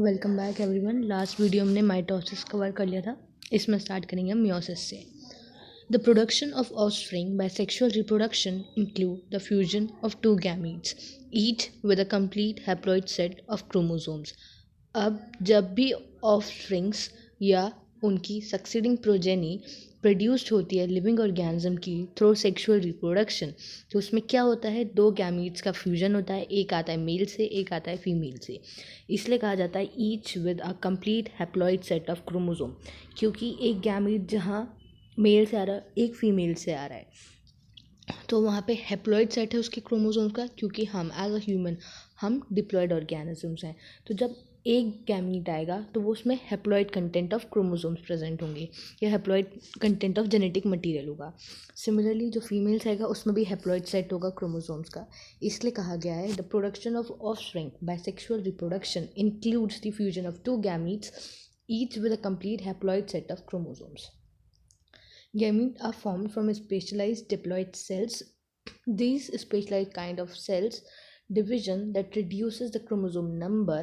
Welcome back everyone. Last video हमने mitosis cover कर लिया था। इसमें स्टार्ट करेंगे हम मियोसिस से। The production of offspring by sexual reproduction include the fusion of to gametes each with a complete haploid set of chromosomes. अब जब भी ऑफस्प्रिंग्स या उनकी सक्सीडिंग प्रोजेनी प्रोड्यूस्ड होती है लिविंग ऑर्गेनिज्म की थ्रू सेक्सुअल रिप्रोडक्शन, तो उसमें क्या होता है, दो गैमीट्स का फ्यूजन होता है। एक आता है मेल से, एक आता है फीमेल से। इसलिए कहा जाता है each with a complete haploid set of chromosome, क्योंकि एक गैमीट जहाँ मेल से आ रहा है, एक फीमेल से आ रहा है, तो वहाँ पे हैप्लॉइड सेट है उसके क्रोमोसोम्स का। क्योंकि हम एज अ ह्यूमन हम डिप्लॉयड ऑर्गेनिजम्स हैं, तो जब एक गैमीट आएगा तो वो उसमें haploid content of chromosomes present होंगे या haploid content of genetic material होगा। सिमिलरली जो फीमेल्स आएगा उसमें भी हैप्लॉइड सेट होगा क्रोमोसोम्स का। इसलिए कहा गया है the production of offspring by sexual reproduction includes the fusion of to gametes each with a complete haploid set of chromosomes. Gametes are formed from specialized diploid cells. These specialized kind of cells division that reduces the chromosome number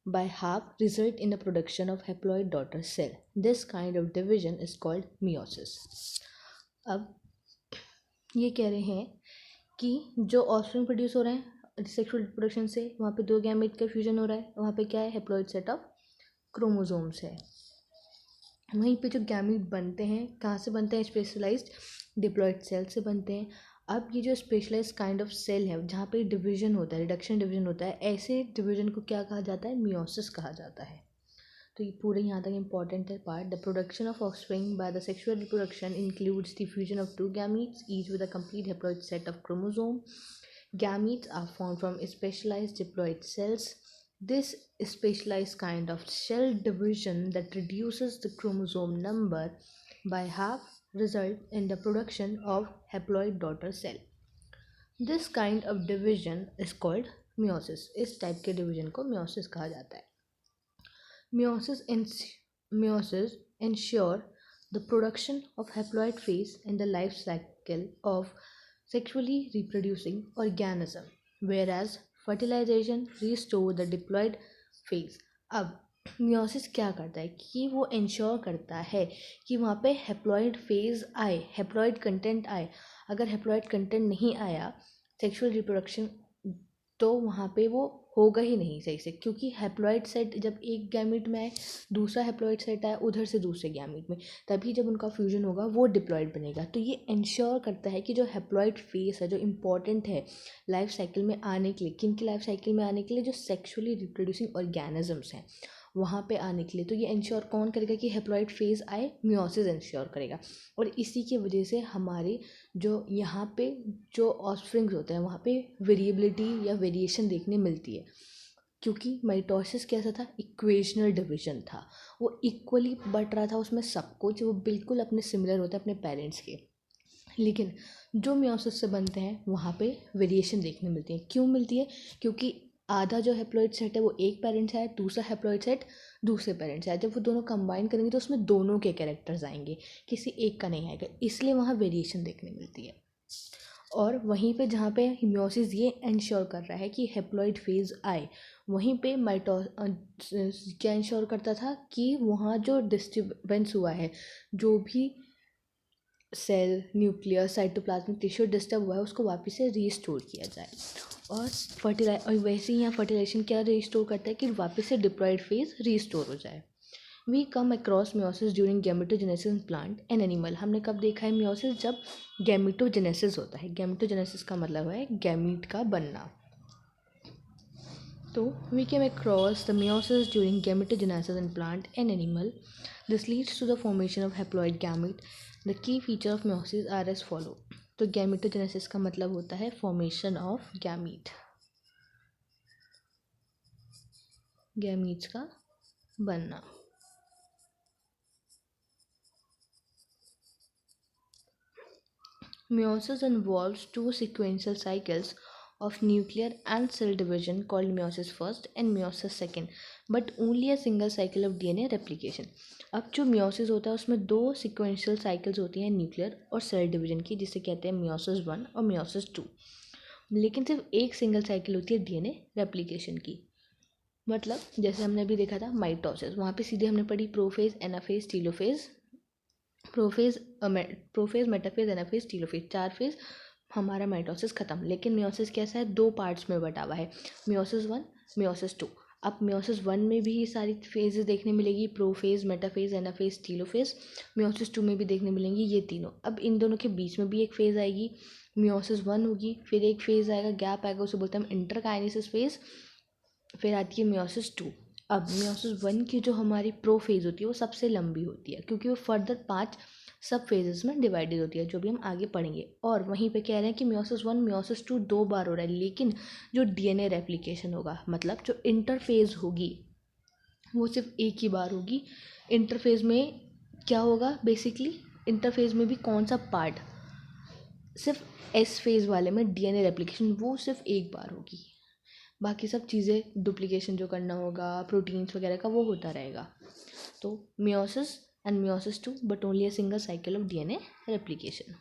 by half result in the production of haploid daughter cell. This kind of division is called meiosis. अब ये कह रहे हैं कि जो offspring produce हो रहे हैं सेक्सुअल रिप्रोडक्शन से, वहाँ पे दो गैमेट का फ्यूजन हो रहा है, वहाँ पे क्या है, हैप्लॉइड सेट ऑफ क्रोमोसोम्स है। वहीं पे जो गैमीट बनते हैं कहाँ से बनते हैं, स्पेशलाइज्ड डिप्लॉयड सेल से बनते हैं। अब ये जो स्पेशलाइज्ड काइंड ऑफ सेल है जहाँ पे डिवीजन होता है, रिडक्शन डिवीजन होता है, ऐसे डिवीजन को क्या कहा जाता है, मियोसिस कहा जाता है। तो ये पूरे यहाँ तक इंपॉर्टेंट है part. The production of offspring by the sexual reproduction includes the fusion of to gametes each with a complete haploid set of chromosome. Gametes are formed from specialized diploid cells. This specialized kind of cell division that reduces the chromosome number by half result in the production of haploid daughter cell. This kind of division is called meiosis. इस type के division को meiosis कहा जाता है. Meiosis ensure the production of haploid phase in the life cycle of sexually reproducing organism, whereas fertilization restore the diploid phase. अब meiosis क्या करता है कि वो इंश्योर करता है कि वहाँ पे हैप्लॉइड फेज आए, हैप्लॉइड कंटेंट आए। अगर हैप्लॉइड कंटेंट नहीं आया सेक्सुअल रिप्रोडक्शन, तो वहाँ पे वो होगा ही नहीं सही से, क्योंकि हैप्लॉइड सेट जब एक गैमीट में आए, दूसरा हैप्लॉइड सेट आए उधर से दूसरे गैमीट में, तभी जब उनका फ्यूजन होगा वो डिप्लॉइड बनेगा। तो ये इंश्योर करता है कि जो हैप्लॉइड फेस है जो इम्पॉर्टेंट है लाइफ साइकिल में आने के लिए, किन की लाइफ साइकिल में आने के लिए, जो सेक्सुअली रिप्रोड्यूसिंग ऑर्गेनिजम्स हैं वहाँ पे आने के लिए, तो ये इंश्योर कौन करेगा कि हैप्लॉइड फेज आए, मियोसिस इंश्योर करेगा। और इसी की वजह से हमारे जो यहाँ पे जो ऑफस्प्रिंग्स होते हैं वहाँ पे वेरिएबिलिटी या वेरिएशन देखने मिलती है, क्योंकि माइटोसिस कैसा था, इक्वेशनल डिवीजन था, वो इक्वली बट रहा था उसमें सब कुछ, वो बिल्कुल अपने सिमिलर होता है अपने पेरेंट्स के। लेकिन जो मियोसिस से बनते हैं वहाँ पे वेरिएशन देखने मिलती है। क्यों मिलती है, क्योंकि आधा जो हैप्लॉइड सेट है वो एक पेरेंट से है, दूसरा हैप्लॉइड सेट दूसरे पेरेंट से है। जब वो दोनों कंबाइन करेंगे तो उसमें दोनों के कैरेक्टर्स आएंगे, किसी एक का नहीं आएगा, इसलिए वहाँ वेरिएशन देखने मिलती है। और वहीं पे जहाँ पे मियोसिस ये इंश्योर कर रहा है कि हैप्लॉइड फेज आए, वहीं पे क्या इंश्योर करता था कि वहाँ जो डिस्टर्बेंस हुआ है, जो भी cell nuclear cytoplasmic tissue disturb हुआ है उसको वापस से रीस्टोर किया जाए। और वैसे ही यहाँ फर्टिलाइजेशन क्या रीस्टोर करता है कि वापस से डिप्लॉयड फेज रीस्टोर हो जाए। We come across meiosis during gametogenesis in plant and animal. हमने कब देखा है मियोसिस, जब गैमेटोजेनेसिस होता है। गैमेटोजेनेसिस का मतलब है गैमीट का बनना। तो we came across the meiosis during gametogenesis in plant and animal. This leads to the formation of haploid gamete. The key feature of meiosis are as follow. तो गैमेटोजेनेसिस का मतलब होता है फॉर्मेशन ऑफ गैमीट, गैमीट्स का बनना। Meiosis involves two sequential cycles of nuclear and cell division called meiosis first and meiosis second, but only a single cycle of DNA replication. अब जो meiosis होता है उसमें दो sequential cycles होती हैं न्यूक्लियर और सेल डिवीजन की, जिसे कहते हैं meiosis 1 और meiosis 2, लेकिन सिर्फ एक सिंगल साइकिल होती है DNA रेप्लिकेशन की। मतलब जैसे हमने अभी देखा था माइटोसिस, वहाँ पे सीधे हमने पढ़ी prophase, anaphase, telophase, prophase, metaphase, anaphase, telophase, 4 phase हमारा माइटोसिस खत्म। लेकिन मियोसिस कैसा है, 2 पार्ट्स में बटा हुआ है, मियोसिस 1, मियोसिस 2। अब मियोसिस 1 में भी ये सारी फेजेस देखने मिलेगी, prophase, metaphase, anaphase, telophase. Meiosis 2 में भी देखने मिलेंगी ये तीनों। अब इन दोनों के बीच में भी एक फेज़ आएगी, मियोसिस 1 होगी, फिर एक फेज़ आएगा, गैप आएगा, उसे बोलते हैं हम इंटरकाइनेसिस फेज़, फिर आती है मियोसिस 2। अब मियोसिस 1 की जो हमारी प्रो फेज़ होती है वो सबसे लंबी होती है, क्योंकि वो फर्दर 5 सब फेजेस में डिवाइडेड होती है, जो भी हम आगे पढ़ेंगे। और वहीं पे कह रहे हैं कि मियोसिस 1, मियोसिस 2 2 बार हो रहा है, लेकिन जो डीएनए रेप्लिकेशन होगा, मतलब जो इंटरफेज होगी, वो सिर्फ एक ही बार होगी। इंटरफेज में क्या होगा, बेसिकली इंटरफेज में भी कौन सा पार्ट, सिर्फ एस फेज़ वाले में डीएनए रेप्लिकेशन वो सिर्फ एक बार होगी, बाकी सब चीज़ें डुप्लीकेशन जो करना होगा प्रोटीन्स वगैरह का वो होता रहेगा। तो meiosis and meiosis 2 but only a single cycle of DNA replication.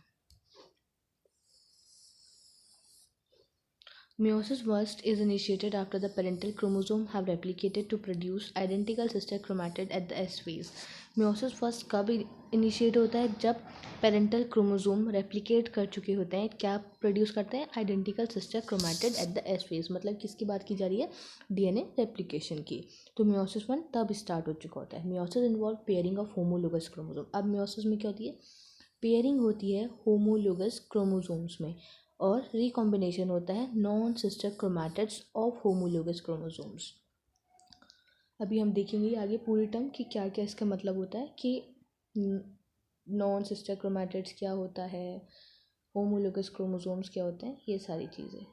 Meiosis first is initiated after the parental chromosome have replicated to produce identical sister chromatid at the S phase. Meiosis first कब initiate होता है, जब parental chromosome replicate कर चुके होते हैं, क्या produce करते हैं, identical sister chromatid at the S phase. मतलब किसकी बात की जा रही है, डीएनए रेप्लिकेशन की। तो मियोसिस 1 तब स्टार्ट हो चुका होता है। Meiosis involve pairing of homologous chromosome. अब मियोसिस में क्या होती है, पेयरिंग होती है होमोलोगस क्रोमोसोम्स में, और रिकॉम्बिनेशन होता है non sister chromatids of homologous chromosomes. अभी हम देखेंगे आगे पूरी टर्म कि क्या क्या इसका मतलब होता है, कि नॉन सिस्टर क्रोमैटिड्स क्या होता है, होमोलोगस क्रोमोसोम्स क्या होते हैं, ये सारी चीज़ें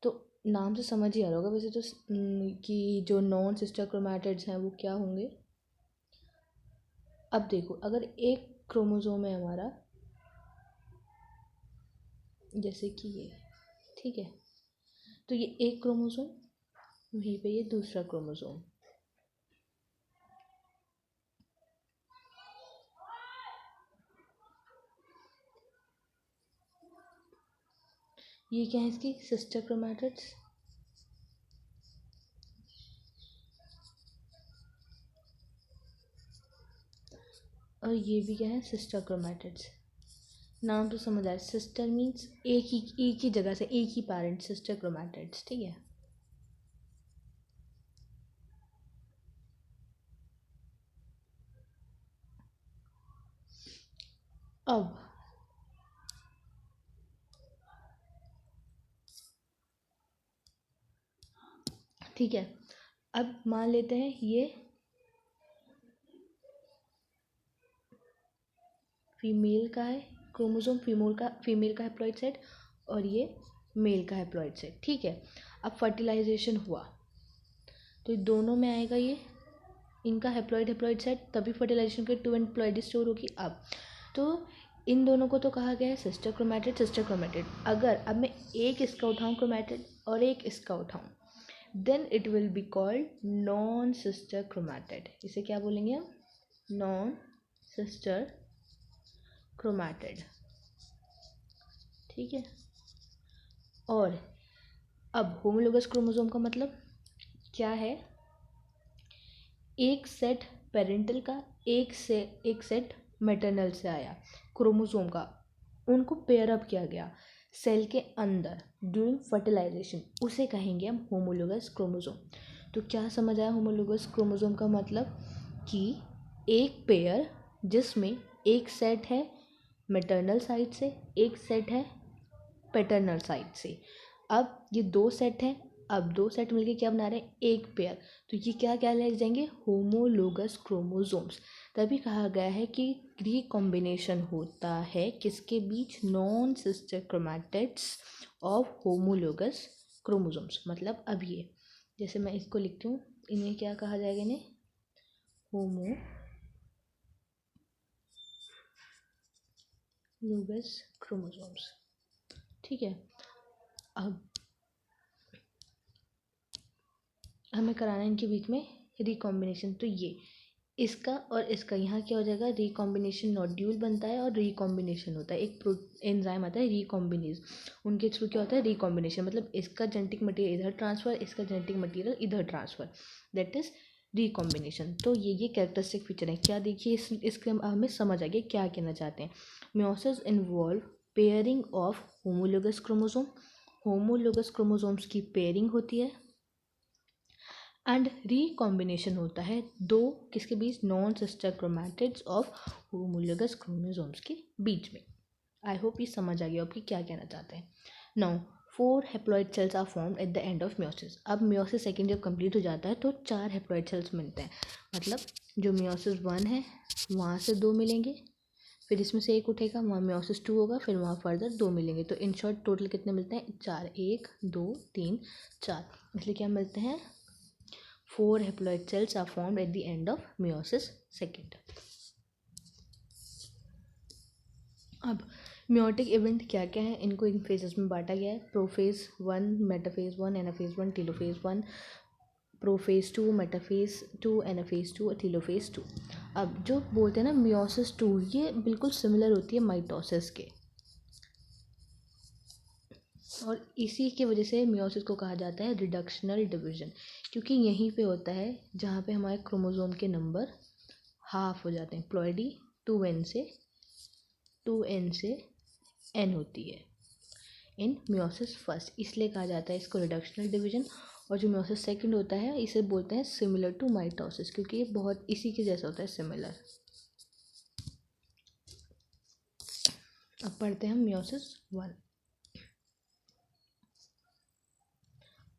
तो नाम से समझ ही आ रहा होगा वैसे तो, कि जो नॉन सिस्टर क्रोमैटिड्स हैं वो क्या होंगे। अब देखो, अगर एक क्रोमोसोम है हमारा, जैसे कि ये, ठीक है, तो ये एक क्रोमोसोम, वहीं पे ये दूसरा क्रोमोसोम, ये क्या है इसकी सिस्टर क्रोमैटिड्स, और ये भी क्या है, सिस्टर क्रोमैटिड्स। नाम तो समझ आया, सिस्टर मीन्स एक ही जगह से एक ही पैरेंट, सिस्टर क्रोमैटिड्स, ठीक है। अब ठीक है, अब मान लेते हैं ये फीमेल का है क्रोमोसोम, फीमेल का हैप्लॉइड सेट, और ये मेल का हैप्लॉइड सेट, ठीक है। अब फर्टिलाइजेशन हुआ तो दोनों में आएगा ये, इनका हैप्लॉइड सेट, तभी फर्टिलाइजेशन के 2 एम्प्लॉइड स्टोर होगी। अब तो इन दोनों को तो कहा गया है सिस्टर क्रोमैटिड। अगर अब मैं एक इसका उठाऊँ क्रोमैटिड और एक इसका उठाऊँ, then it will be called non sister chromatid. इसे क्या बोलेंगे हम, नॉन सिस्टर क्रोमैटिड, ठीक है। और अब होमोलोगस क्रोमोसोम का मतलब क्या है, एक सेट पेरेंटल का, एक सेट मैटरनल से आया क्रोमोसोम का, उनको पेयर अप किया गया सेल के अंदर ड्यूरिंग फर्टिलाइजेशन, उसे कहेंगे हम होमोलोगस क्रोमोसोम। तो क्या समझ आया होमोलोगस क्रोमोसोम का मतलब, कि एक पेयर जिसमें एक सेट है मैटरनल साइड से, एक सेट है पैटर्नल साइड से। अब ये 2 सेट हैं, अब 2 सेट मिलके क्या बना रहे हैं, एक पेयर। तो ये क्या क्या लग जाएंगे, होमोलोगस क्रोमोसोम्स। तभी कहा गया है कि रिकॉम्बिनेशन होता है किसके बीच, non sister chromatids of homologous chromosomes. मतलब अब ये, जैसे मैं इसको लिखती हूँ, इन्हें क्या कहा जाएगा, इन्हें होमोलोगस क्रोमोसोम्स, ठीक है। अब हमें कराना है इनके बीच में रिकॉम्बिनेशन। तो ये इसका और इसका यहाँ क्या हो जाएगा, रिकॉम्बिनेशन नोड्यूल बनता है और रिकॉम्बिनेशन होता है, एक एंजाइम आता है रिकॉम्बिनेज, उनके थ्रू क्या होता है रिकॉम्बिनेशन, मतलब इसका जेनेटिक मटेरियल इधर ट्रांसफ़र, इसका जेनेटिक मटेरियल इधर ट्रांसफ़र, दैट इज़ रिकॉम्बिनेशन। तो ये कैरेक्टरिस्टिक फीचर है। क्या देखिए इसके हमें समझ आ गया क्या कहना चाहते हैं। Meiosis involve pairing of homologous chromosome, homologous chromosomes की पेयरिंग होती है, एंड रिकॉम्बिनेशन होता है दो किसके बीच, non sister chromatids of homologous chromosomes के बीच में। आई होप ये समझ आ गया आपकी क्या कहना चाहते हैं। Now 4 haploid cells are formed at the end of meiosis. अब मियोसिस सेकेंड जब कंप्लीट हो जाता है तो 4 हैप्लॉइड सेल्स मिलते हैं, मतलब जो मियोसिस 1 है वहाँ से 2 मिलेंगे, फिर इसमें से एक उठेगा, वहाँ मियोसिस 2 होगा, फिर वहाँ फर्दर 2 मिलेंगे, तो इन शॉर्ट टोटल कितने मिलते हैं, 4, 1 2 3 4, इसलिए क्या मिलते हैं, 4 haploid cells are formed at the end of meiosis second. अब meiotic इवेंट क्या क्या है, इनको इन फेजेस में बांटा गया है, prophase 1, metaphase 1, anaphase 1, telophase 1, prophase 2, metaphase 2, anaphase 2, telophase 2। अब जो बोलते हैं ना मियोसिस 2, ये बिल्कुल सिमिलर होती है माइटोसिस के, और इसी की वजह से मियोसिस को कहा जाता है रिडक्शनल डिवीजन, क्योंकि यहीं पे होता है जहाँ पे हमारे क्रोमोसोम के नंबर हाफ हो जाते हैं। प्लॉइडी 2n से n होती है इन मियोसिस फर्स्ट, इसलिए कहा जाता है इसको रिडक्शनल डिवीजन। और जो मियोसिस सेकंड होता है इसे बोलते हैं सिमिलर टू माइटोसिस, क्योंकि ये बहुत इसी के जैसा होता है, सिमिलर। अब पढ़ते हैं हम मियोसिस 1।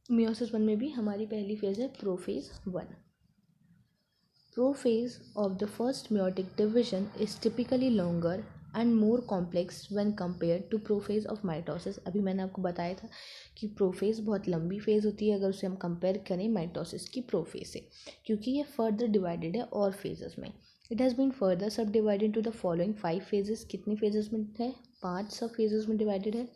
मियोसिस 1 में भी हमारी पहली फेज है prophase 1। Prophase of the first meiotic division is typically longer and more complex when compared to prophase of mitosis। अभी मैंने आपको बताया था कि प्रोफेज बहुत लंबी फेज़ होती है अगर उसे हम कंपेयर करें माइटोसिस की प्रोफेज से, क्योंकि ये फर्दर डिवाइडेड है और फेजेस में। It has been further subdivided to the following 5 phases. कितनी फेजेस में है, 5 सब फेजेस में डिवाइडेड है।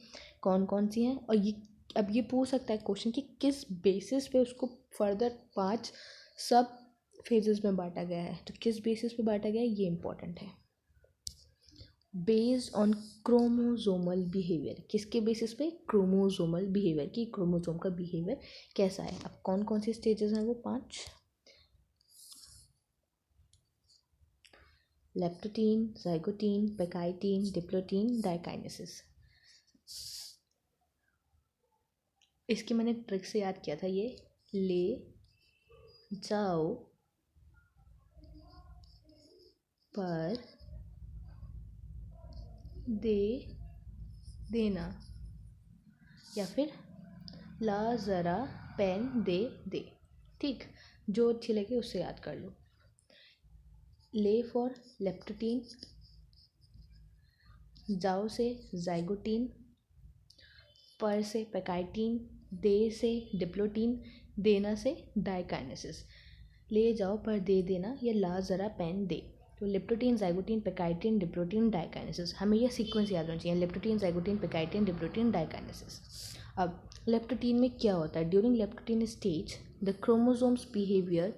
कौन कौन सी हैं, और ये अब ये पूछ सकता है क्वेश्चन कि किस बेसिस पे उसको फर्दर 5 सब फेजेस में बांटा गया है, तो किस बेसिस पे बांटा गया है ये इंपॉर्टेंट है। बेस्ड ऑन क्रोमोसोमल बिहेवियर, किसके बेसिस पे, क्रोमोसोमल बिहेवियर, कि क्रोमोसोम का बिहेवियर कैसा है। अब कौन कौन सी स्टेजेस हैं वो 5, लेप्टोटीन, जाइगोटीन, पेकाइटीन, डिप्लोटीन, डाइकाइनेसिस। इसकी मैंने ट्रिक से याद किया था, ये ले जाओ पर दे देना, या फिर ला ज़रा पेन दे दे। ठीक, जो अच्छी लगे उससे याद कर लो। ले फॉर लेप्टोटीन, जाओ से जाइगोटीन, पर से पेकाइटीन, दे से डिप्लोटीन, देना से डाइकाइनेसिस। ले जाओ पर दे देना या ला ज़रा पेन दे, तो लेप्टोटीन, जाइगोटीन, पेकाइटीन, डिप्लोटीन, डाइकाइनेसिस, हमें यह सीक्वेंस याद होना चाहिए, लेप्टोटीन, जाइगोटीन, पेकाइटीन, डिप्लोटीन, डाइकाइनेसिस। अब लेप्टोटीन में क्या होता है, during leptotene stage the chromosomes behaviour,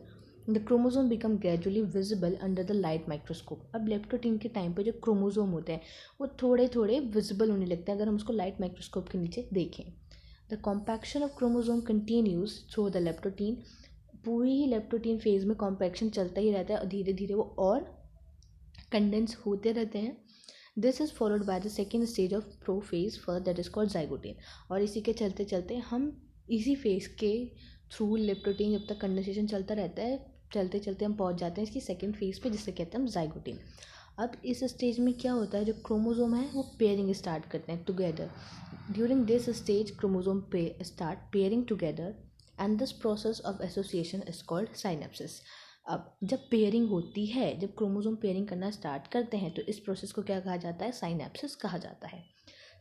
the chromosome become gradually visible under the light microscope. अब लेप्टोटीन के टाइम पे जो क्रोमोसोम होते हैं वो थोड़े थोड़े विजिबल होने लगते हैं अगर हम उसको लाइट माइक्रोस्कोप के नीचे देखें। The compaction of chromosome continues through the leptotene, पूरी ही लेप्टोटीन फेज में कॉम्पैक्शन चलता ही रहता है और धीरे धीरे वो और कंडेंस होते रहते हैं। This is followed by the second stage of prophase first that is called zygotene. और इसी के चलते चलते हम इसी फेज के थ्रू लेप्टोटीन जब तक कंडेंसेशन चलता रहता है, चलते चलते हम पहुंच जाते हैं इसकी सेकेंड फेज पे, जिसे कहते हैं हम जाइगोटीन। अब इस स्टेज में क्या होता है, जो क्रोमोसोम है वो पेयरिंग स्टार्ट करते हैं together. During this stage chromosome start pairing together and this process of association is called synapsis. अब जब पेयरिंग होती है, जब क्रोमोसोम पेयरिंग करना स्टार्ट करते हैं, तो इस प्रोसेस को क्या कहा जाता है, साइनेप्सिस कहा जाता है।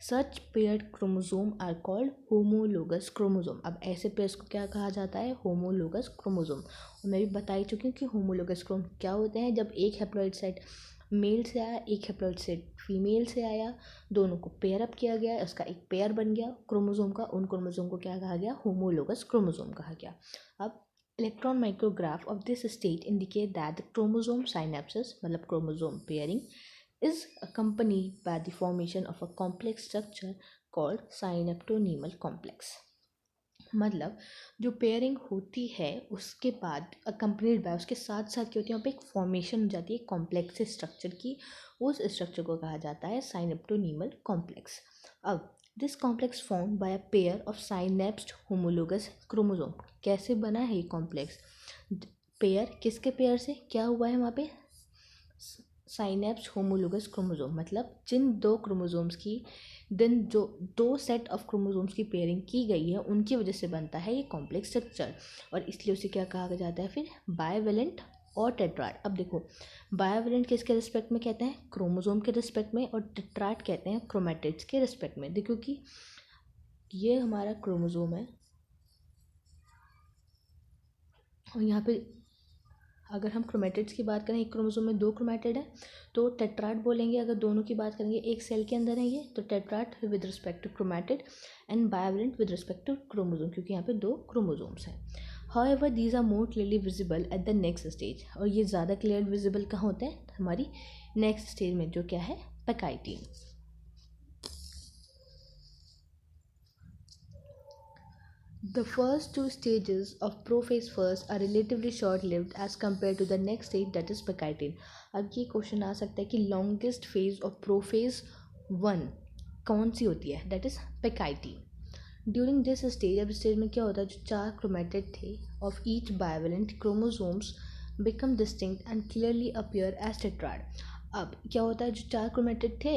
Such paired chromosome are called homologous chromosome. अब ऐसे पेयर्स को क्या कहा जाता है, होमोलोगस क्रोमोसोम। और मैं भी बता ही चुकी हूँ कि होमोलोगस क्रोम क्या होते हैं, जब एक हैप्लॉइड सेट मेल से आया, एक हैप्लॉइड सेट फीमेल से आया, दोनों को पेयर अप किया गया, उसका एक पेयर बन गया क्रोमोसोम का, उन क्रोमोसोम को क्या कहा गया, होमोलोगस क्रोमोसोम कहा गया। अब Electron micrograph of this stage indicate that the chromosome synapses, मतलब chromosome pairing, is accompanied by the formation of a complex structure called synaptonemal complex. मतलब जो पेयरिंग होती है उसके बाद अकम्पनीड बाय, उसके साथ साथ क्या होती है, वहाँ पे एक फॉर्मेशन हो जाती है कॉम्प्लेक्स स्ट्रक्चर की. उस स्ट्रक्चर को कहा जाता है साइनेप्टोनीमल कॉम्प्लेक्स. अब this complex form by a pair of synapsed homologous chromosome. कैसे बना है ये कॉम्प्लेक्स? पेयर किसके पेयर से क्या हुआ है वहाँ पे? साइनेप्स होमोलोगस क्रोमोसोम, मतलब जिन दो क्रोमोसोम्स की जो दो सेट ऑफ क्रोमोसोम्स की पेयरिंग की गई है उनकी वजह से बनता है ये कॉम्प्लेक्स स्ट्रक्चर. और इसलिए उसे क्या कहा जाता है फिर? बायवेलेंट और टेट्राड. अब देखो, बायवेलेंट किसके रिस्पेक्ट में कहते हैं? क्रोमोसोम के रिस्पेक्ट में. और टेट्राड कहते हैं क्रोमैटिड्स के रिस्पेक्ट में. देखो कि ये हमारा क्रोमोसोम है और यहाँ पे अगर हम क्रोमैटिड्स की बात करें, एक क्रोमोसोम में दो क्रोमैटिड है तो टेट्राड बोलेंगे. अगर दोनों की बात करेंगे, एक सेल के अंदर है ये, तो tetrad with respect to chromatid and bivalent with respect to chromosome, क्योंकि यहाँ पे दो क्रोमोसोम्स हैं. However these are more clearly visible at the next stage. और ये ज़्यादा क्लियर विजिबल कहाँ होता है? हमारी नेक्स्ट स्टेज में, जो क्या है? Pachytene. The first two stages of prophase first are relatively short-lived as compared to the next stage, that is पैकाइटिन. अब ये क्वेश्चन आ सकता है कि लॉन्गेस्ट फेज ऑफ प्रोफेज 1 कौन सी होती है? That is pachytene. During this stage, अब स्टेज में क्या होता है? जो चार क्रोमैटिड थे of each bivalent chromosomes become distinct and clearly appear as tetrad. अब क्या होता है? जो चार क्रोमैटिड थे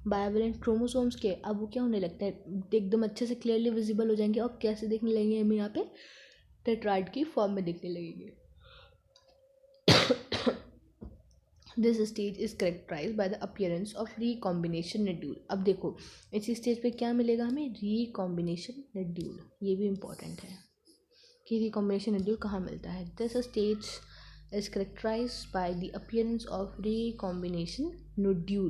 बायवेलेंट क्रोमोसोम्स के, अब वो क्या होने लगता है? एकदम अच्छे से क्लियरली विजिबल हो जाएंगे. और कैसे दिखने लगेंगे? हमें यहाँ पे टेट्राइड की फॉर्म में दिखने लगेंगे. This stage is characterize by the appearance of recombination nodule. अब देखो, इसी स्टेज पे क्या मिलेगा हमें? Recombination nodule. ये भी इंपॉर्टेंट है कि रिकॉम्बिनेशन नड्यूल कहाँ मिलता है. This stage is characterized by the appearance of recombination nodule,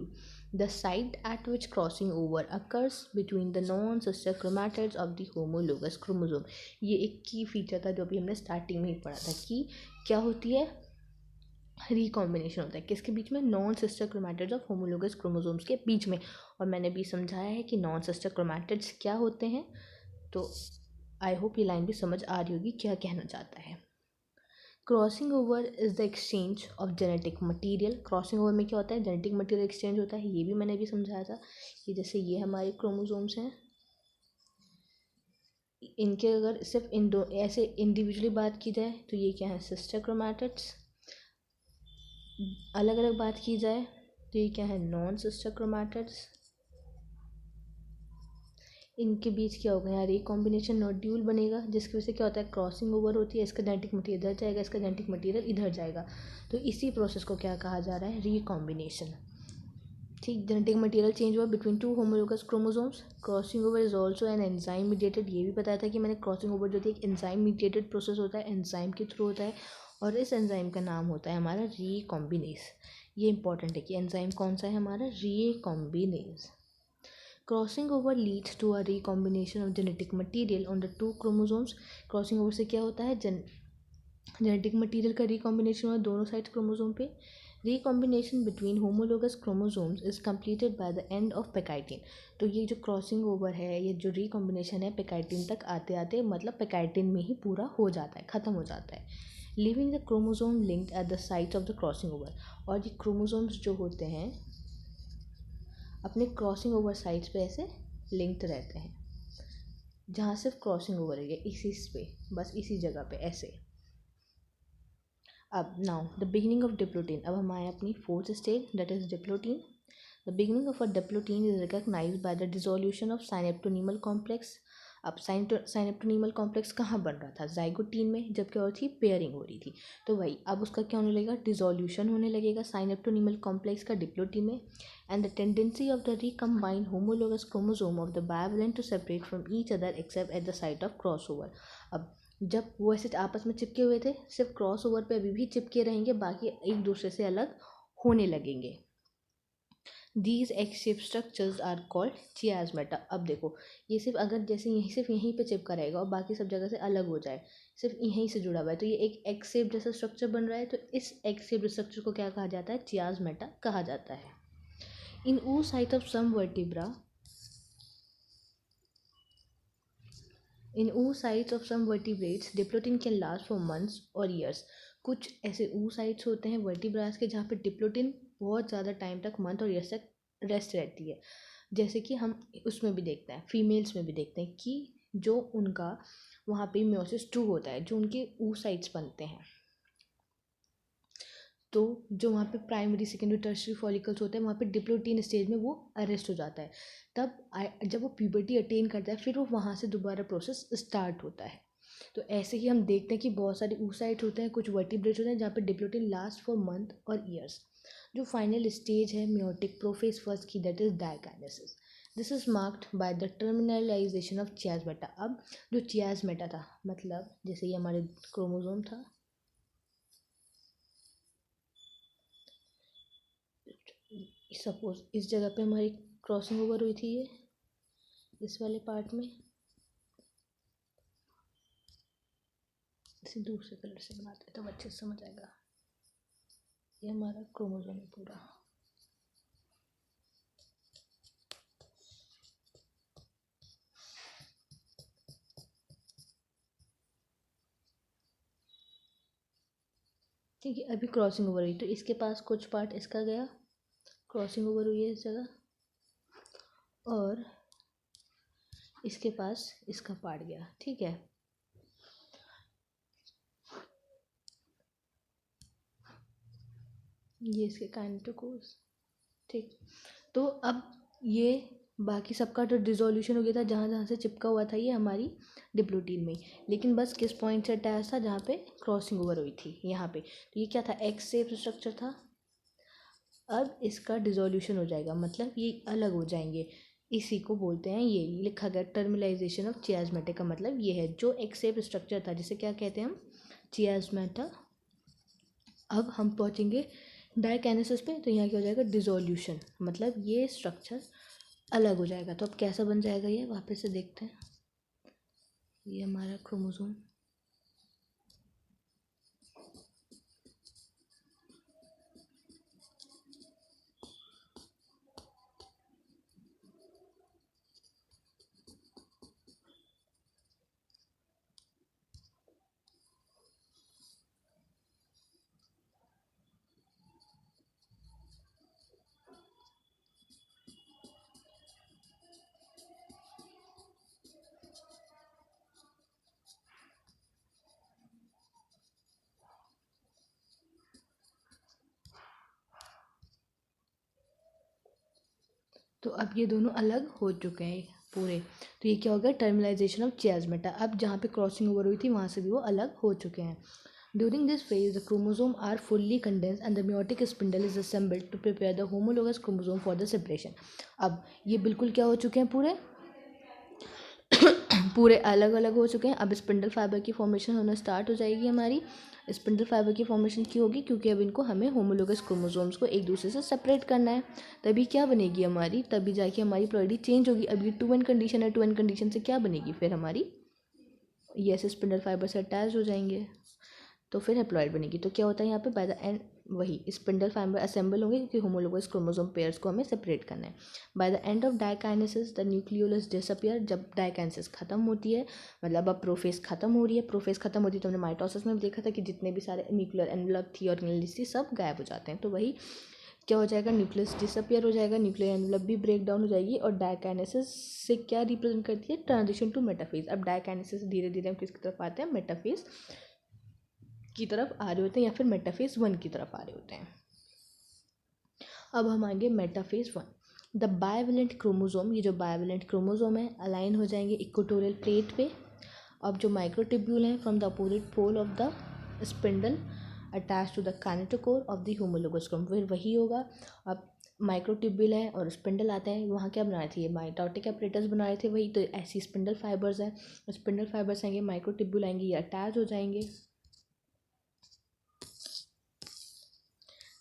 the site at which crossing over occurs between the non-sister chromatids of the homologous chromosome. ये एक की फीचर था जो अभी हमने स्टार्टिंग में ही पढ़ा था कि क्या होती है? रिकॉम्बिनेशन होता है किसके बीच में? Non sister chromatids of homologous chromosomes के बीच में. और मैंने भी समझाया है कि नॉन सिस्टर क्रोमैटिड्स क्या होते हैं. तो आई होप ये लाइन भी समझ आ रही होगी क्या कहना चाहता है. Crossing over is the exchange of genetic material. Crossing over में क्या होता है? जेनेटिक मटेरियल एक्सचेंज होता है. ये भी मैंने भी समझाया था कि जैसे ये हमारे क्रोमोसोम्स हैं, इनके अगर सिर्फ ऐसे इंडिविजुअली बात की जाए तो ये क्या है? Sister chromatids. अलग अलग बात की जाए तो ये क्या है? Non sister chromatids. इनके बीच क्या होगा? यहाँ रिकॉम्बिनेशन नोड्यूल बनेगा जिसकी वजह से क्या होता है? क्रॉसिंग ओवर होती है. इसका जेनेटिक मटेरियल इधर जाएगा, इसका जेनेटिक मटेरियल इधर जाएगा. तो इसी प्रोसेस को क्या कहा जा रहा है? रिकॉम्बिनेशन. ठीक, जेनेटिक मटेरियल चेंज हुआ between two homologous chromosomes. Crossing over is also an enzyme mediated. ये भी बताया था कि मैंने क्रॉसिंग ओवर जो थी एक एंजाइम मीडिएटेड प्रोसेस होता है, एंजाइम के थ्रू होता है. और इस एंजाइम का नाम होता है हमारा रिकॉम्बिनेस. ये इंपॉर्टेंट है कि एंजाइम कौन सा है हमारा? Recombinase. Crossing over leads to a recombination of genetic material on the two chromosomes. Crossing over से क्या होता है? जेनेटिक मटेरियल का रिकॉम्बिनेशन हुआ दोनों साइड क्रोमोसोम पे. Recombination between homologous chromosomes is completed by the end of pachytene. तो ये जो क्रॉसिंग ओवर है, ये जो रिकॉम्बिनेशन है, पैकाइटिन तक आते आते मतलब पैकाइटिन में ही पूरा हो जाता है, ख़त्म हो जाता है. Living the chromosome linked eight the site of the crossing over. और ये क्रोमोसोम्स जो होते हैं अपने क्रॉसिंग ओवर साइट्स पे ऐसे लिंक्ड रहते हैं, जहाँ सिर्फ क्रॉसिंग ओवर है इसी पे, बस इसी जगह पे ऐसे. अब now the beginning of diplotene. अब हम आए अपनी fourth stage, that is diplotene. The beginning of a diplotene is recognized by the dissolution of synaptonemal complex. अब साइनेप्टोनीमल कॉम्प्लेक्स कहाँ बन रहा था? जाइगोटीन में, जब क्या हो रही थी? पेयरिंग हो रही थी. तो वही अब उसका क्या होने लगेगा? डिसोल्यूशन होने लगेगा साइनेप्टोनीमल कॉम्प्लेक्स का डिप्लोटीन में. And the tendency of the recombined homologous chromosome of the bivalent to separate from each other except at the site of cross over. अब जब वो ऐसे आपस में चिपके हुए थे, सिर्फ क्रॉस ओवर पे अभी भी चिपके रहेंगे, बाकी एक दूसरे से अलग होने लगेंगे. These X shape structures are called chiasmata. अब देखो, ये सिर्फ अगर जैसे यहीं सिर्फ यहीं पे चिपका रहेगा और बाकी सब जगह से अलग हो जाए, सिर्फ यहीं से जुड़ा हुआ है। तो ये एक एग शेप जैसा स्ट्रक्चर बन रहा है, तो इस एग शेप स्ट्रक्चर को क्या कहा जाता है? चियाज़मेटा कहा जाता है। इन oocyte of some vertebra In oocytes of some vertebrates, diplotene can last for months or years. कुछ ऐसे oocytes होते हैं वर्टिब्रास के जहाँ पे डिप्लोटिन बहुत ज़्यादा टाइम तक, मंथ और ईयर्स तक रेस्ट रहती है। जैसे कि हम उसमें भी देखते हैं, फीमेल्स में भी देखते हैं कि जो उनका वहाँ पे म्योसिस 2 होता है, जो उनके oocytes बनते हैं, तो जो वहाँ पे प्राइमरी सेकेंडरी टर्शियरी फॉलिकल्स होते हैं वहाँ पे डिप्लोटीन स्टेज में वो अरेस्ट हो जाता है। तब जब वो प्यूबर्टी अटेन करता है फिर वो वहाँ से दोबारा प्रोसेस स्टार्ट होता है। तो ऐसे ही हम देखते हैं कि बहुत सारे oocytes होते हैं, कुछ वर्टिब्रेट्स होते हैं जहाँ पे डिप्लोटीन लास्ट फॉर मंथ और ईयर्स। जो फाइनल स्टेज है म्योटिक प्रोफेज फर्स्ट की, that is diakinesis. This is marked by the terminalisation of chiasmata. अब जो चियाज़मेटा था, मतलब जैसे ये हमारे क्रोमोसोम था, सपोज इस जगह पे हमारी क्रॉसिंग ओवर हुई थी, ये इस वाले पार्ट में, इसे दूसरे कलर से बनाते हैं तब अच्छे से समझ आएगा। ये हमारा क्रोमोसोम है पूरा। ठीक है, अभी क्रॉसिंग ओवर हुई तो इसके पास कुछ पार्ट इसका गया, क्रॉसिंग ओवर हुई है इस जगह, और इसके पास इसका पार्ट गया। ठीक है, ये इसके काइनेटोकोर्स। ठीक, तो अब ये बाकी सबका तो डिसोल्यूशन हो गया था जहाँ जहाँ से चिपका हुआ था ये हमारी डिप्लोटीन में, लेकिन बस किस पॉइंट से अटैच था? जहाँ पे क्रॉसिंग ओवर हुई थी, यहाँ पे। तो ये क्या था? एक्स शेप स्ट्रक्चर था। अब इसका डिसोल्यूशन हो जाएगा, मतलब ये अलग हो जाएंगे, इसी को बोलते हैं, ये लिखा गया टर्मिलाइजेशन ऑफ चियाज़मेटा का मतलब ये है। जो एक्स शेप स्ट्रक्चर था जिसे क्या कहते हैं हम? चियाज़मेटा। अब हम पहुँचेंगे डायकाइनेसिस पे, तो यहाँ क्या हो जाएगा? डिसोल्यूशन, मतलब ये स्ट्रक्चर अलग हो जाएगा। तो अब कैसा बन जाएगा ये? वापस से देखते हैं। ये हमारा क्रोमोसोम, तो अब ये दोनों अलग हो चुके हैं पूरे। तो ये क्या हो गया? Terminalisation of chiasmata. अब जहाँ पे क्रॉसिंग ओवर हुई थी वहाँ से भी वो अलग हो चुके हैं। During this phase the chromosome are fully condense and the meiotic spindle is assembled to prepare the homologous chromosome for the separation. अब ये बिल्कुल क्या हो चुके हैं? पूरे पूरे अलग अलग हो चुके हैं। अब स्पिंडल फाइबर की फॉर्मेशन होना स्टार्ट हो जाएगी हमारी। स्पिंडल फाइबर की फॉर्मेशन क्यों होगी? क्योंकि अब इनको हमें होमोलोगस क्रोमोसोम्स को एक दूसरे से सेपरेट करना है। तभी क्या बनेगी हमारी? तभी जाके हमारी प्लॉइडी चेंज होगी। अब ये 2n कंडीशन है, 2n कंडीशन से क्या बनेगी फिर हमारी? ये ऐसे स्पिंडल फाइबर से अटैच हो जाएंगे तो फिर हेप्लॉइड बनेगी। तो क्या होता है यहाँ पे? बाय द एंड वही स्पिंडल फाइबर असेंबल होंगे क्योंकि होमोलोगस क्रोमोसोम पेयर्स को हमें सेपरेट करना है। Bye the end of diakinesis the nucleolus disappear. जब डायकाइनेसिस खत्म होती है, मतलब अब प्रोफेज खत्म हो रही है, प्रोफेज खत्म होती है तो हमने माइटोसिस में भी देखा था कि जितने भी सारे न्यूक्लियर एनवलप थी और थी सब गायब हो जाते हैं। तो वही क्या हो जाएगा? न्यूक्लियस डिसअपियर हो जाएगा, न्यूक्लियर एनवलप भी ब्रेक डाउन हो जाएगी। और डायकाइनेसिस से क्या रिप्रेजेंट करती है? Transition to metaphase. अब डायकाइनेसिस धीरे धीरे हम किसकी तरफ आते हैं? मेटाफेज की तरफ आ रहे होते हैं, या फिर मेटाफेज 1 की तरफ आ रहे होते हैं। अब हम आएंगे मेटाफेज 1। द बायवेलेंट क्रोमोसोम, ये जो बायवेलेंट क्रोमोसोम है अलाइन हो जाएंगे इक्वेटोरियल प्लेट पे। अब जो माइक्रोट्यूब्यूल हैं from the opposite pole of the spindle attach to the kinetochore of the homologous chrom, फिर वही होगा। अब माइक्रोट्यूब्यूल है और स्पिंडल आता है, वहाँ क्या बना रहे थे? ये माइटोटिक एपरेटस बना रहे थे वही। तो ऐसी स्पिंडल फाइबर्स हैं, स्पिंडल फाइबर्स आएंगे, माइक्रोट्यूब्यूल आएंगे, ये अटैच हो जाएंगे,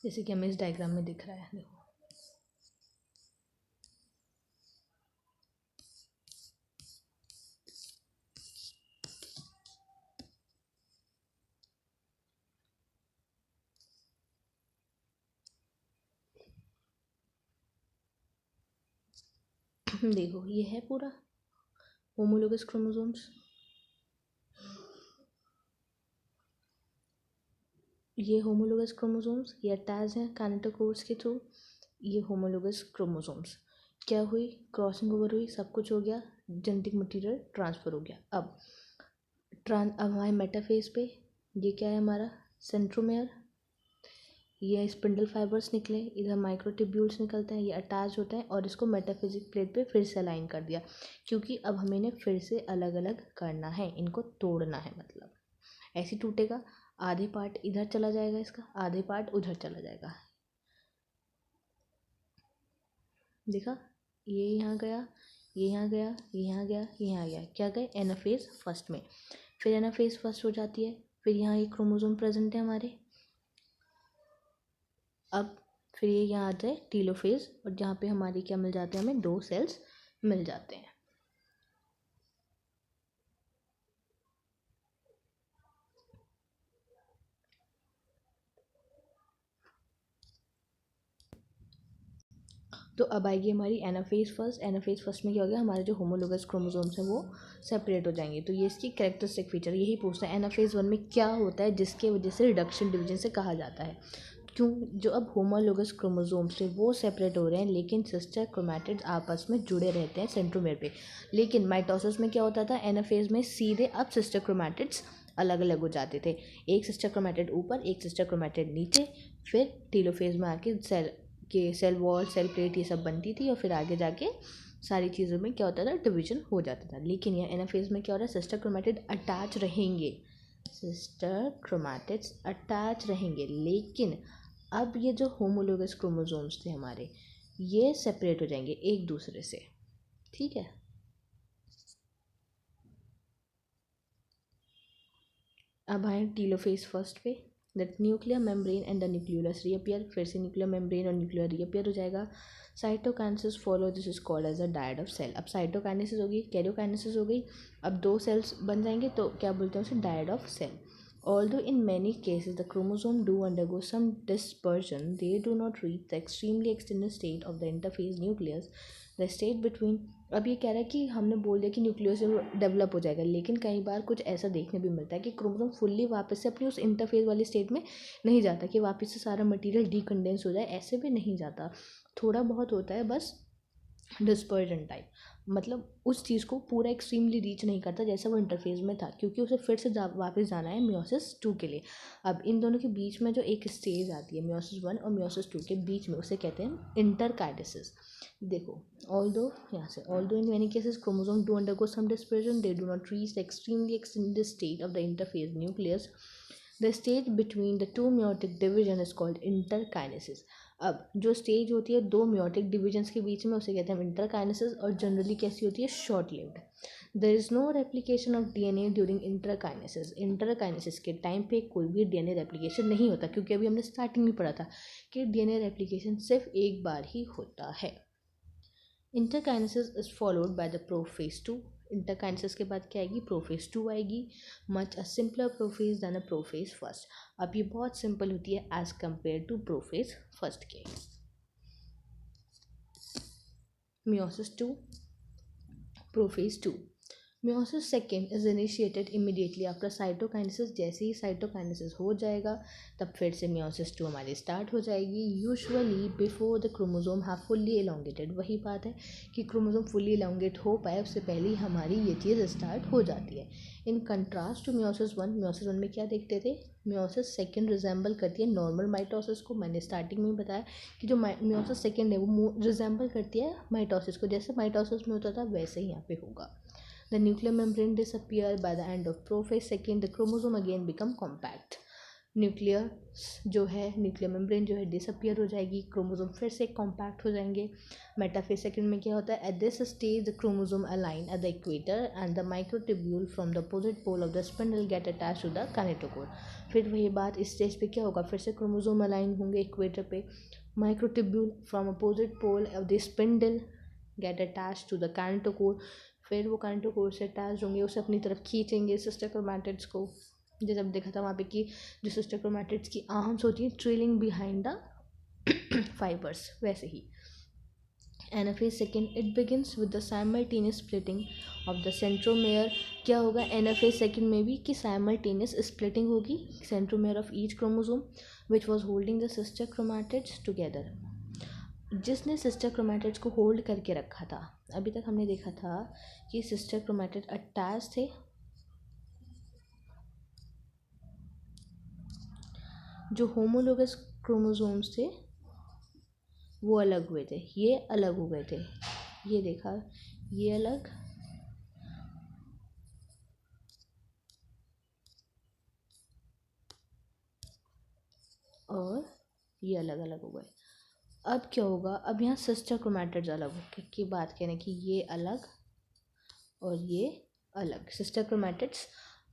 जैसे कि हमें इस डायग्राम में दिख रहा है। देखो, देखो ये है पूरा होमोलोगस क्रोमोसोम्स, ये होमोलोगस क्रोमोसोम्स ये अटैच हैं काइनेटोकोर्स के थ्रू। ये होमोलोगस क्रोमोसोम्स क्या हुई, क्रॉसिंग ओवर हुई, सब कुछ हो गया, जेनेटिक मटेरियल ट्रांसफ़र हो गया। अब हमारे मेटाफेज पे ये क्या है हमारा सेंट्रोमेयर, ये स्पिंडल फाइबर्स निकले, इधर माइक्रोट्यूब्यूल्स निकलते हैं, ये अटैच होते हैं और इसको मेटाफिजिक प्लेट पे फिर से अलाइन कर दिया, क्योंकि अब हमें इन्हें फिर से अलग अलग करना है, इनको तोड़ना है। मतलब ऐसे टूटेगा, आधे पार्ट इधर चला जाएगा इसका, आधे पार्ट उधर चला जाएगा। देखा, ये यहाँ गया, ये यहाँ गया, ये यहाँ गया, ये यहाँ गया, क्या गए एनाफेज फर्स्ट में। फिर एनाफेज फर्स्ट हो जाती है, फिर यहाँ एक क्रोमोसोम प्रेजेंट है हमारे। अब फिर ये यहाँ आता है टीलोफेज, और जहाँ पे हमारी क्या मिल जाते हैं, हमें 2 सेल्स मिल जाते हैं। तो अब आएगी हमारी एनाफेज फर्स्ट। एनाफेज फर्स्ट में क्या हो गया, हमारे जो होमोलोगस क्रोमोसोम्स हैं वो सेपरेट हो जाएंगे। तो ये इसकी कैरेक्टरिस्टिक फीचर यही पूछता है, एनाफेज 1 में क्या होता है जिसके वजह से रिडक्शन डिवीजन से कहा जाता है। क्यों, जो अब होमोलोगस क्रोमोसोम्स थे वो सेपरेट हो रहे हैं, लेकिन सिस्टर क्रोमैटिड्स आपस में जुड़े रहते हैं सेंट्रोमेयर पे। लेकिन माइटोसिस में क्या होता था, एनाफेज में सीधे अब सिस्टर क्रोमैटिड्स अलग अलग हो जाते थे, एक सिस्टर क्रोमैटिड ऊपर, एक सिस्टर क्रोमैटिड नीचे। फिर टीलोफेज में आके सेल वॉल, सेल प्लेट ये सब बनती थी, और फिर आगे जाके सारी चीज़ों में क्या होता था, डिवीजन हो जाता था। लेकिन यह एनाफेज में क्या हो रहा है, सिस्टर क्रोमैटिड अटैच रहेंगे, सिस्टर क्रोमैटिड्स अटैच रहेंगे, लेकिन अब ये जो होमोलोगस क्रोमोसोम्स थे हमारे, ये सेपरेट हो जाएंगे एक दूसरे से। ठीक है, अब आए टीलोफेज फर्स्ट पे। That nuclear membrane and the nucleolus reappear, फिर से न्यूक्लियर मेम्ब्रेन और न्यूक्लियर रीअपियर हो जाएगा। Cytokinesis follow, this is called as a dyad of cell. अब साइटोकाइनेसिस हो गई, कैरियोकाइनेसिस हो गई, अब 2 सेल्स बन जाएंगे, तो क्या बोलते हैं उसे, dyad of cell. Although in many cases the chromosome do undergo some dispersion, they do not reach the extremely extended state of the interphase nucleus. The state between, अब ये कह रहा है कि हमने बोल दिया कि न्यूक्लियस डेवलप हो जाएगा, लेकिन कई बार कुछ ऐसा देखने भी मिलता है कि क्रोमोसोम फुल्ली वापस से अपनी उस इंटरफेज वाली स्टेट में नहीं जाता, कि वापस से सारा मटेरियल डीकंडेंस हो जाए, ऐसे भी नहीं जाता, थोड़ा बहुत होता है बस डिस्पर्जन टाइप। मतलब उस चीज़ को पूरा एक्सट्रीमली रीच नहीं करता जैसा वो इंटरफेज में था, क्योंकि उसे फिर से वापस जाना है मियोसिस 2 के लिए। अब इन दोनों के बीच में जो एक स्टेज आती है मियोसिस 1 और मियोसिस 2 के बीच में, उसे कहते हैं इंटरकाइनेसिस। देखो, ऑल्दो यहाँ से, although in many cases chromosome do undergo some dispersion, they do not reach the extremely extended state of the interphase nucleus. The stage between the 2 meiotic division is called interkinesis. अब जो stage होती है 2 meiotic divisions के बीच में, उसे कहते हैं इंटरकाइनेसिस, और जनरली कैसी होती है, short lived. There is no replication of DNA during interkinesis. Interkinesis के टाइम पे कोई भी डीएनए रेप्लिकेशन नहीं होता, क्योंकि अभी हमने स्टार्टिंग में पढ़ा था कि डीएनए रेप्लिकेशन सिर्फ एक बार ही होता है। Interkinesis is followed by the prophase 2। Interkinesis के बाद क्या आएगी, प्रोफेज 2 आएगी। Much a simpler prophase than a prophase first. अब ये बहुत सिंपल होती है as compare to prophase first के। Meiosis 2, prophase 2। Meiosis second is initiated immediately after cytokinesis. जैसे ही साइटोकाइनेसिस हो जाएगा, तब फिर से मियोसिस 2 हमारी स्टार्ट हो जाएगी, usually before the chromosome have fully elongated. वही बात है कि क्रोमोसोम फुल्ली एलोंगेट हो पाए उससे पहले ही हमारी ये चीज़ स्टार्ट हो जाती है। In contrast to meiosis 1, meiosis 1 में क्या देखते थे, मियोसिस सेकेंड रिजेंबल करती है नॉर्मल माइटोसिस को। मैंने स्टार्टिंग में बताया कि जो मियोसिस सेकेंड है वो रिजेंबल करती है माइटोसिस को, जैसे माइटोसिस में होता था वैसे ही यहाँ पे होगा। The nuclear membrane disappear by the end of prophase second. The chromosome again become compact. Nuclear जो है, न्यूक्लियर मेम्ब्रेन जो है डिसअपियर हो जाएगी, क्रोमोसोम फिर से कॉम्पैक्ट हो जाएंगे। मेटाफेज सेकेंड में क्या होता है, at this stage the chromosome align at the equator and the microtubule from the opposite pole of the spindle get attach to the kinetochore. फिर वही बात, इस स्टेज पे क्या होगा, फिर से क्रोमोसोम अलाइन होंगे इक्वेटर पे, microtubule from opposite pole of the spindle get attach to the kinetochore. फिर वो काइनेटोकोर से अटैच होंगे, उसे अपनी तरफ खींचेंगे सिस्टर क्रोमैटिड्स को। जैसे अब देखा था वहाँ पे कि जो सिस्टर क्रोमैटिड्स की आर्म्स होती हैं ट्रेलिंग बिहाइंड द फाइबर्स, वैसे ही anaphase second, it begins with the simultaneous splitting of the centromere. क्या होगा एनाफेज सेकेंड में भी कि साइमल्टेनियस स्प्लिटिंग होगी centromere of each chromosome which was holding the sister chromatids together. जिसने सिस्टर क्रोमैटिड्स को होल्ड करके रखा था, अभी तक हमने देखा था कि सिस्टर क्रोमैटिड अटैच थे, जो होमोलोगस क्रोमोसोम्स थे वो अलग हुए थे, ये अलग हो गए थे, ये देखा, ये अलग और ये अलग अलग हो गए। अब क्या होगा, अब यहाँ सिस्टर क्रोमैटिड्स अलग हो की बात करें कि ये अलग और ये अलग, सिस्टर क्रोमैटिड्स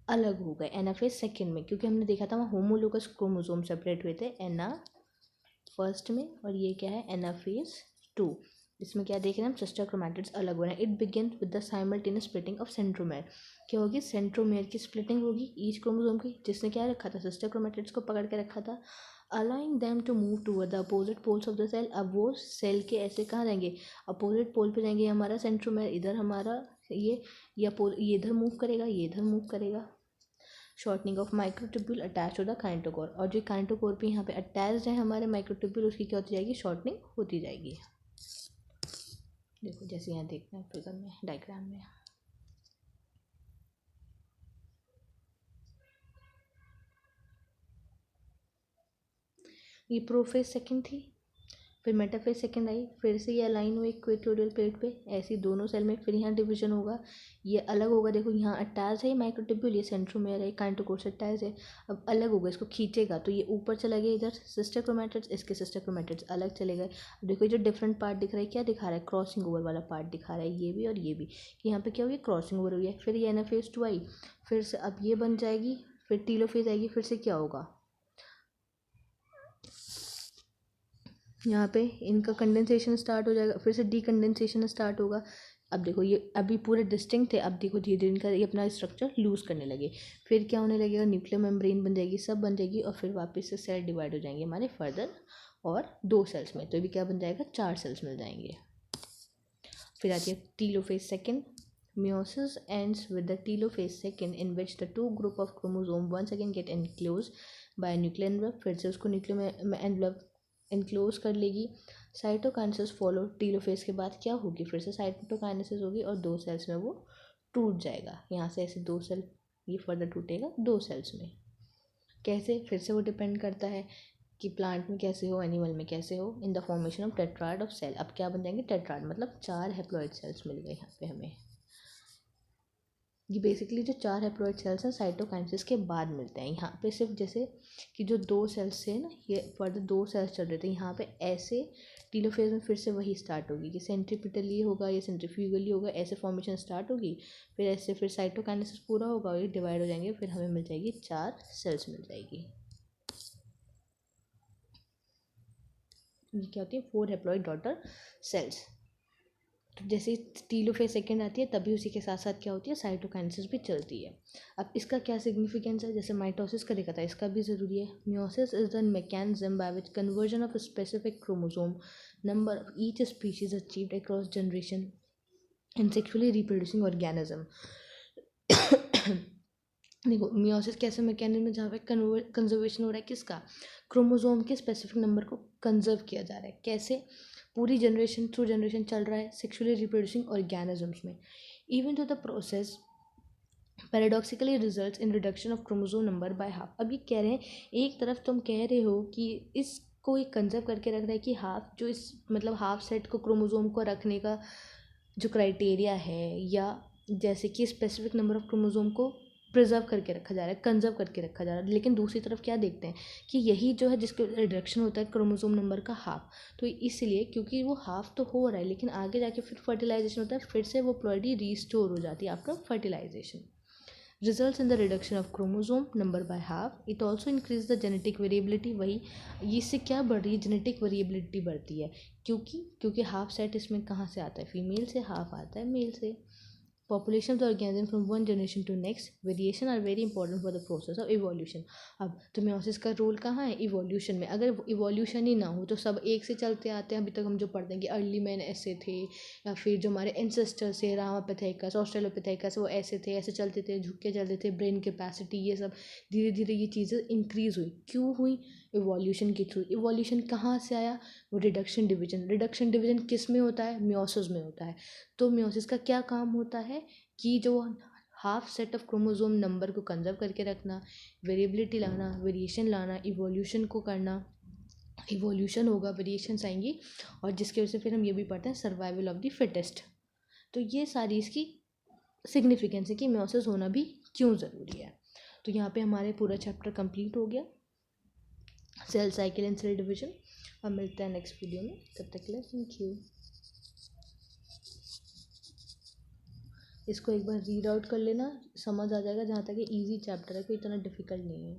अलग हो गए एनाफेज सेकेंड में, क्योंकि हमने देखा था वहाँ होमोलोगस क्रोमोसोम सेपरेट हुए थे एना फर्स्ट में, और ये क्या है एनाफेज टू। इसमें क्या देख रहे हैं हम, सिस्टर क्रोमैटिड्स अलग हो रहे हैं। It begin with the simultaneous splitting of centromere. क्या होगी, सेंट्रोमेयर की स्प्लिटिंग होगी ईच क्रोमोसोम की, जिसने क्या रखा था, सिस्टर क्रोमैटिड्स को पकड़ के रखा था, allowing them to move toward the opposite poles of the cell. अब वो सेल के ऐसे कहाँ जाएंगे, अपोजिट पोल पे जाएंगे, हमारा सेंट्रोमेयर इधर, हमारा ये इधर मूव करेगा, ये इधर मूव करेगा। Shortening of microtubule attach to the kinetochore, और जो काइंटोकोर पे यहाँ पे अटैच है हमारे माइक्रोट्यूब्यूल, उसकी क्या होती जाएगी, शॉर्टनिंग होती जाएगी। देखो जैसे यहाँ देखना है फिगर में, डायग्राम में, ये प्रोफेज सेकंड थी, फिर मेटाफेज सेकंड आई, फिर से ये अलाइन हुए इक्वेटोरियल प्लेट पे, ऐसी दोनों सेल में, फिर यहाँ डिवीजन होगा, ये अलग होगा, देखो यहाँ अटैच है माइक्रोट्यूब्यूल, ये सेंट्रोमेयर है, काइंटोकोर से अटैच है, अब अलग होगा, इसको खींचेगा तो ये ऊपर चला गया इधर सिस्टर क्रोमैटिड्स, इसके सिस्टर क्रोमैटिड्स अलग चले गए। अब देखो ये जो डिफरेंट पार्ट दिख रहा है, क्या दिखा रहा है, क्रॉसिंग ओवर वाला पार्ट दिखा रहा है, ये भी और ये भी, कि यहाँ पे क्या हुई, क्रॉसिंग ओवर हुई है। फिर ये एनाफेज टू आई, फिर से अब ये बन जाएगी, फिर टीलोफेज आएगी, फिर से क्या होगा, यहाँ पे इनका कंडेंसेशन स्टार्ट हो जाएगा, फिर से डीकंडेंसेशन स्टार्ट होगा। अब देखो ये अभी पूरे डिस्टिंक्ट थे, अब देखो धीरे धीरे इनका ये अपना स्ट्रक्चर लूज करने लगे, फिर क्या होने लगेगा, न्यूक्लियर मेम्ब्रेन बन जाएगी, सब बन जाएगी, और फिर वापस से सेल डिवाइड हो जाएंगे हमारे फर्दर, और 2 सेल्स में, तो ये भी क्या बन जाएगा, 4 सेल्स मिल जाएंगे। फिर आती है telophase second. Meiosis ends with the telophase second, in which the two group of chromosome once again get enclosed by a nuclear envelope। फिर से उसको न्यूक्लियर एनवलप इनक्लोज कर लेगी। साइटोकाइनेसिस फॉलो, टीलोफेज के बाद क्या होगी, फिर से साइटोकाइनेसिस होगी और 2 सेल्स में वो टूट जाएगा, यहाँ से ऐसे 2 सेल ये फर्दर टूटेगा 2 सेल्स में। कैसे, फिर से वो डिपेंड करता है कि प्लांट में कैसे हो, एनिमल में कैसे हो, in the formation of tetrad of cell. अब क्या बन जाएंगे, टेट्राड मतलब 4 हैप्लॉइड सेल्स मिल गए यहाँ पे हमें। ये बेसिकली जो 4 हैप्लॉइड सेल्स हैं साइटोकाइनेसिस के बाद मिलते हैं। यहाँ पे सिर्फ जैसे कि जो 2 सेल्स थे ना, ये फर्दर 2 सेल्स चल रहे थे, यहाँ पे ऐसे टीलोफेज में फिर से वही स्टार्ट होगी कि सेंट्रीपिटली होगा या सेंट्रीफ्यूगली होगा, ऐसे फॉर्मेशन स्टार्ट होगी, फिर ऐसे फिर साइटोकाइनेसिस पूरा होगा और ये डिवाइड हो जाएंगे, फिर हमें मिल जाएगी 4 सेल्स मिल जाएगी। ये क्या होती है, 4 हैप्लॉइड डॉटर सेल्स। तो जैसे टीलोफेज सेकेंड आती है तभी उसी के साथ साथ क्या होती है, साइटोकाइनेसिस भी चलती है। अब इसका क्या सिग्निफिकेंस है, जैसे माइटोसिस का देखा था, इसका भी ज़रूरी है। Meiosis is the mechanism by which conversion of specific chromosome number of each species achieved across generation in sexually reproducing organism. देखो मियोसिस कैसे मैकेनिज्म में जहाँ पे कंजर्वेशन हो रहा है किसका, क्रोमोसोम के स्पेसिफिक नंबर को कंजर्व किया जा रहा है, कैसे, पूरी जनरेशन थ्रू जनरेशन चल रहा है सेक्सुअली रिप्रोड्यूसिंग ऑर्गेनिजम्स में। इवन तो the process paradoxically results in reduction of chromosome number by half. अब ये कह रहे हैं, एक तरफ तुम कह रहे हो कि इसको एक कंजर्व करके रख रहा है कि हाफ, जो इस मतलब हाफ सेट को क्रोमोसोम को रखने का जो क्राइटेरिया है, या जैसे कि स्पेसिफिक नंबर ऑफ क्रोमोसोम को प्रिजर्व करके रखा जा रहा है, कंजर्व करके रखा जा रहा है, लेकिन दूसरी तरफ क्या देखते हैं कि यही जो है जिसके रिडक्शन होता है क्रोमोसोम नंबर का हाफ, तो इसलिए क्योंकि वो हाफ तो हो रहा है लेकिन आगे जाके फिर फर्टिलाइजेशन होता है, फिर से वो प्लॉइडी रीस्टोर हो जाती है after fertilization. results in the reduction of chromosome number by half. It also increase the genetic variability। वही इससे क्या बढ़ रही है, जेनेटिक वेरिएबिलिटी बढ़ती है, क्योंकि हाफ सेट इसमें कहाँ से आता है, फीमेल से, हाफ आता है मेल से। population of the organism from one generation to next, variation are very important for the process of evolution. अब तो meiosis का रोल कहाँ है? इवोल्यूशन में. अगर इवोल्यूशन ही ना हो तो सब एक से चलते आते हैं. अभी तक हम जो पढ़ते हैं कि अर्ली मैन ऐसे थे, या फिर जो हमारे एंसेस्टर्स थे रामापिथेकस ऑस्ट्रेलोपिथेकस वो ऐसे थे, ऐसे चलते थे, झुक के चलते थे, ब्रेन कैपेसिटी ये सब धीरे धीरे ये चीज़ें इंक्रीज़ हुई. क्यों हुई? इवोल्यूशन के थ्रू. इवोल्यूशन कहाँ से आया? वो रिडक्शन डिवीजन किस में होता है? मियोसिस में होता है. तो मियोसिस का क्या काम होता है कि जो half set of chromosome number को कंजर्व करके रखना, वेरिएबिलिटी लाना, वेरिएशन लाना, इवोल्यूशन को करना. इवोल्यूशन होगा, वेरिएशंस आएंगी, और जिसकी वजह से फिर हम ये भी पढ़ते हैं सर्वाइवल ऑफ द फिटेस्ट. तो ये सारी इसकी सिग्निफिकेंस है कि मियोसिस होना भी क्यों ज़रूरी है. तो यहाँ पे हमारे पूरा चैप्टर कंप्लीट हो गया, cell cycle and cell division. अब मिलते हैं नेक्स्ट वीडियो में, तब तक के लिए थैंक यू. इसको एक बार रीड आउट कर लेना, समझ आ जाएगा. जहाँ तक ये ईजी चैप्टर है, कोई इतना डिफिकल्ट नहीं है.